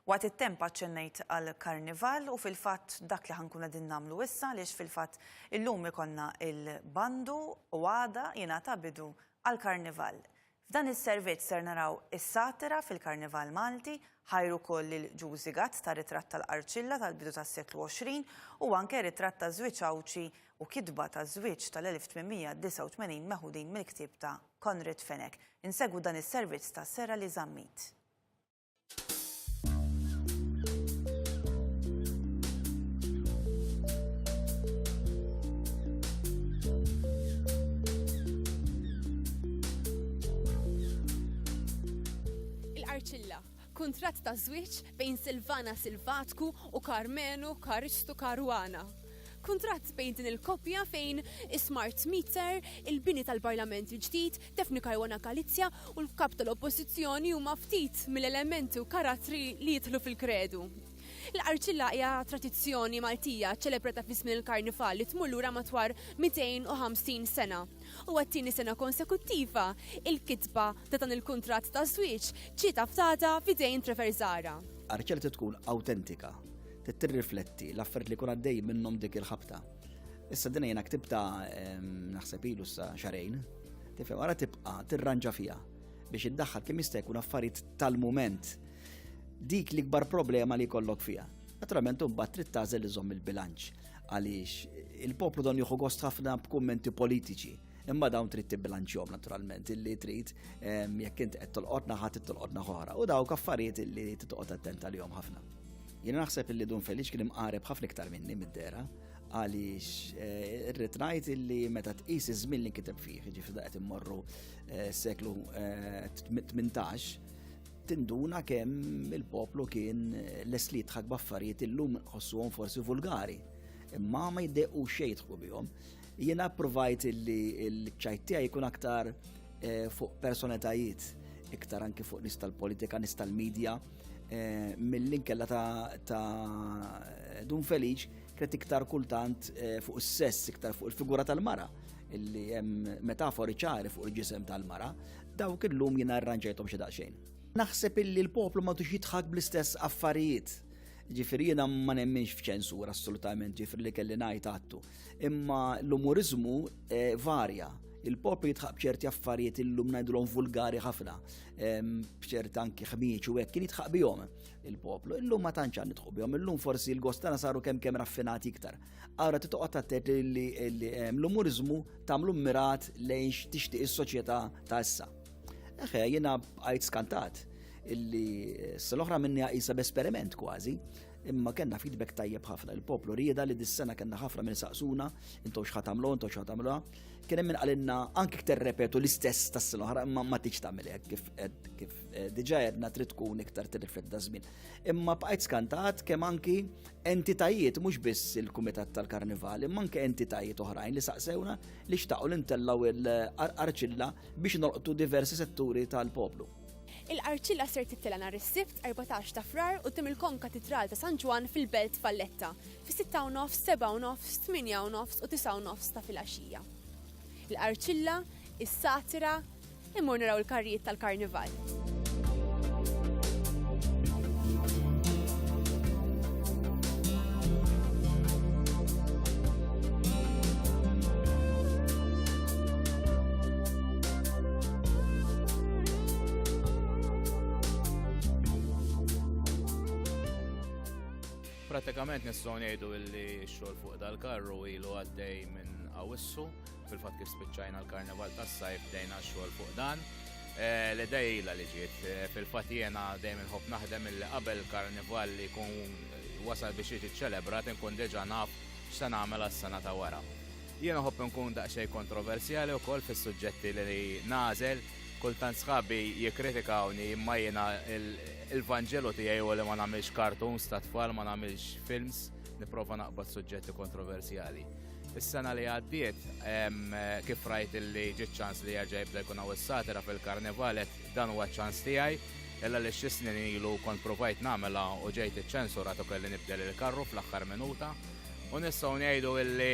Waqt it-temp aċċennejt għall-karnival u fil-fatt dak li ħankun qegħdin nagħmlu issa għaliex fil-fatt illum ikonna il-bandu u għada jingħata bidu għall-karnival. F'dan is-servizz ser naraw is-satira fil-Karnival Malti, ħajru wkoll il-ġużigat ta' ritratt tal-Arċilla tal-bidu tas-seklu 20 u anke ritratt ta' żwieġ Awċi u kitba ta' żwieġ tal-1889 meħudin mill-ktieb ta' Konrad Fenek. Insegwu dan is-servizz ta' Sera li Żammit. Arċilla, kuntratt ta' żwieġ bejn Silvana Silvatku u Karmenu Karistu Caruana. Kuntratt bejn din il-koppja fejn is-smart meter, il-bini tal-Parlament il-ġdid, Tefni Caruana Galizja u l-kap tal-Oppożizzjoni huma ftit mill-elementi u karattri li jidħlu fil-kredu. L-Arċilla hija tradizzjoni Maltija ċelebrata fi żmien il-Karnival li tmur lura matwar 250 sena. U għat-tieni sena konsekuttiva, il-kitba ta' dan il-kuntratt ta' żwieġ ġiet aftata f'idejn Treferzara. Arċilla tkun awtentika, tirrifletti l-affarijiet li kun għaddej minnhom dik il-ħabta. Issa din jiena ktibta naħseb ilu sa xarejn, tifhem wara tibqa' tirranġa fiha biex iddaħħal kemm jista' jkun affarijiet tal-mument dik l-ikbar problema li jkollok fiha. Naturalment imbagħad trid tagħżel iżomm il-bilanċ għaliex il-poplu don jieħu gost ħafna b'kummenti politiċi. Imma dawn trid tibbilanċjhom naturalment illi trid jekk inti qed tolqotna ħadd tolqotna oħra u dawk affarijiet illi titqgħod attent għalihom ħafna. Jiena naħseb illi Dun Feliċ kien imqareb ħafna iktar minni mid-dera għaliex irrid ngħid illi meta tqis iż-żmien li nkiteb fih, jiġifieri qed immorru s-seklu 18, tinduna kemm il-poplu kien les li jidħak b'affarijiet illum ħossuhom forsi vulgari, imma ma jiddequ xejn jidħlu bihom. Jiena approvajt illi l-ċajt tiegħi jkun aktar fuq personalitajiet, iktar anke fuq nies tal-politika, nies tal-medja, mill-inkella ta' Dun Feliċ kienet iktar kultant fuq is-sess, iktar fuq il-figura tal-mara, illi hemm metafori ċari fuq il-ġisem tal-mara, dawk illum jiena arranġajthom xi daqsxejn. Naħseb illi l-poplu ma tux jitħak bl-istess affarijiet. Ġifieri jiena ma nemminx f'ċensura assolutament, ġifieri li kelli ngħid għattu. Imma l-umorizmu varja. Il-poplu jitħaq b'ċerti affarijiet illum ngħidulhom vulgari ħafna, b'ċerti anki ħmieċ u hekk kien jitħaq bihom il-poplu. Illum ma tantx għan nidħu bihom, illum forsi l-gostana saru kemm raffinati iktar. Ara titoqgħod attent li l-umorizmu tagħmlu mirat lejn x'tixtieq is-soċjetà ta' issa. Jiena bqajt skantat illi s-l-oħra minni għisa b'esperiment kważi, imma kellna feedback tajjeb ħafna. Il-poplu rieda li dis-sena kellna ħafna minn saqsuna, intu x'ħatamlu, intu x'ħatamlu. Kien hemm min qalilna anke iktar repetu l-istess tas-l-oħra, imma ma tiġ tagħmel hekk kif diġà għedna trid tkun iktar tirrifletta żmien. Imma bqajt skantat kemm anki entitajiet mhux biss il-Kumitat tal-Karnival, imma anke entitajiet oħrajn li saqsewna li xtaqgħu li ntellaw il-Arċilla biex nolqtu diversi setturi tal-poplu. Il-Arċilla ser tittela nhar is-Sibt 14 ta' Frar quddiem il-Konkatedral ta' San Ġwan fil-Belt Valletta fis-6:30, 7:30, 8:30 u 9:30 ta' filgħaxija. L-Arċilla, is-satira, immur naraw il-karrijiet tal-Karnival. Pratikament nistgħu ngħidu li x-xogħol fuq dal-karru ilu għaddej minn Awwissu, fil-fatt kif spiċċajna l-Karnival tas-sajf bdejna x-xogħol fuq dan. L-idea ilha li ġiet, fil-fatt jiena dejjem inħobb naħdem illi qabel Karnival li jkun wasal biex jiġi ċċelebrat inkun diġà naf x'se nagħmel għas-sena ta' wara. Jiena ħobb nkun daqsxejn kontroversjali wkoll fis-suġġetti li nagħżel. Kultant sħabi jikkritikawni imma jiena il-vanġelu tiegħi huwa li ma nagħmilx cartoons ta' tfal, ma nagħmilx films, nipprova naqbad suġġetti kontroversjali. Is-sena li għaddiet kif rajt illi ġiet ċans li jerġa' jibda jkun hawn is-satira fil-Karnival dan huwa ċans tiegħi, illa li xi snin ilu kont provajt nagħmilha u ġejt iċċensurat u kelli nibdel il-karru fl-aħħar minuta. U nistgħu ngħidu illi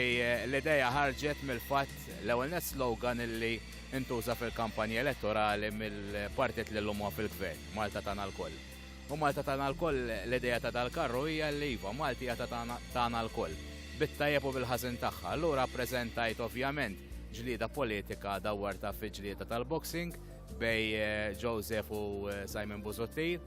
l-idea ħarġet mill-fatt l-ewwel net slogan illi intuża fil-kampanja elettorali mill-partit li l-huma fil-gvern, Malta tagħna l-koll. U Malta tagħna l-koll l-idea ta' dal-karru hija li iva Malti hija tagħna l-koll. Bit-tajjeb u bil-ħażin tagħha. Allura ppreżentajt ovvjament ġlieda politika dawwarta fi ġlieda tal-boxing bej Joseph u Simon Busuttil.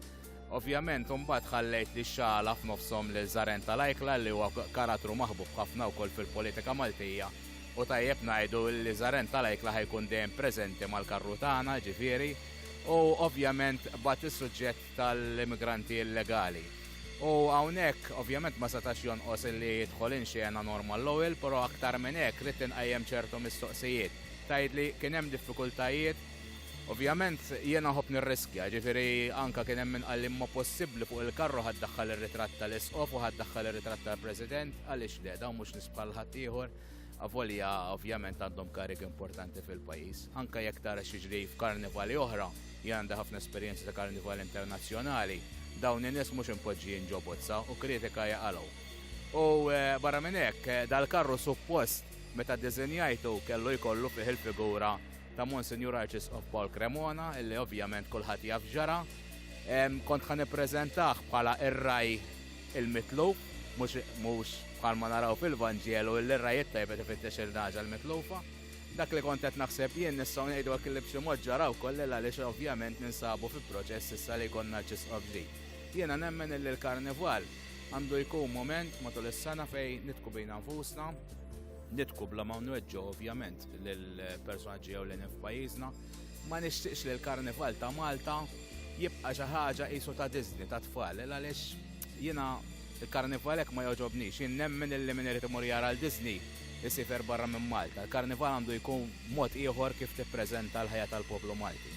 Ovvjament mbagħad ħallejt li xala f'nofshom lil Zarenta Lajkla li huwa karattru maħbub ħafna wkoll fil-politika Maltija. U tajjeb ngħidu li Zarenta Lajkla ħajkun dejjem preżenti mal-karru tagħna, ġifieri, u ovvjament bad is-suġġett tal-immigranti illegali. U hawnhekk ovvjament ma setax jonqos li jidħol inxena normal l-ewwel, però aktar minn hekk rid inqajjem ċertu mistoqsijiet. Tgħidli kien hemm diffikultajiet. Ovvjament jiena ħobb nirriskja, ġifieri anke kien hemm inqal imma possibbli fuq il-karru ħaddaħħal ir-ritratt tal-isqof u ħaddaħħal ir-ritratt tal-President għaliex le dawn mhux nisbħal ħadd ieħor. Avolja ovvjament għandhom karik importanti fil-pajjiż. Anke jekk tara xiġri f'karnivali oħra, jien għandi ħafna esperjenzi ta' karnivali internazzjonali, dawn in-nies mhux impoġġijin ġo bozza u kritika jaqalgħu. U barra minn hekk dal-karru suppost meta ddiżinjajtu kellu jkollu fih il-figura ta' Monsignor Arċisqof Paul Cremona, illi ovvjament kulħadd jaf ġara. Kont ħa nippreżentah bħala ir-raj il-mitluf, mhux bħalma naraw fil-Vanġelu il-rajiet tajbet ifittex il-naġa l-mitlufa. Dak li kont qed naħseb jien nistgħu ngħidu hekk li b'xi mod ġaraw kollha għaliex ovvjament ninsabu fil-proċess issa li jkollna Arċisqof ġdid. Jiena nemmen li l-karnival għandu jkun moment matul is-sena fejn nitku bejna nfusna, nitku bla ma nweġġu ovvjament lill-personaġġi ewlenin f'pajjiżna, ma nixtieqx li l-karnival ta' Malta jibqa' xi ħaġa qisu ta' Disney ta' tfal għaliex jiena il-karnival hekk ma jogħġobniex, jien nemmen illi min irid imur jara l-Disney isifer barra minn Malta. Il-karnival għandu jkun mod ieħor kif tippreżenta l-ħajja tal-poplu Malti.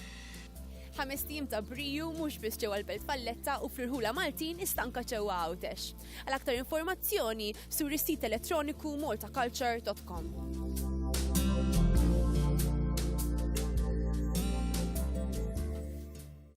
5 tim ta' briju mhux biss ġewwa l-Belt Valletta u fl-Irħula Maltin istanka ġewwa Għawdex. Għal aktar informazzjoni sur is-sit elettroniku maltaculture.com.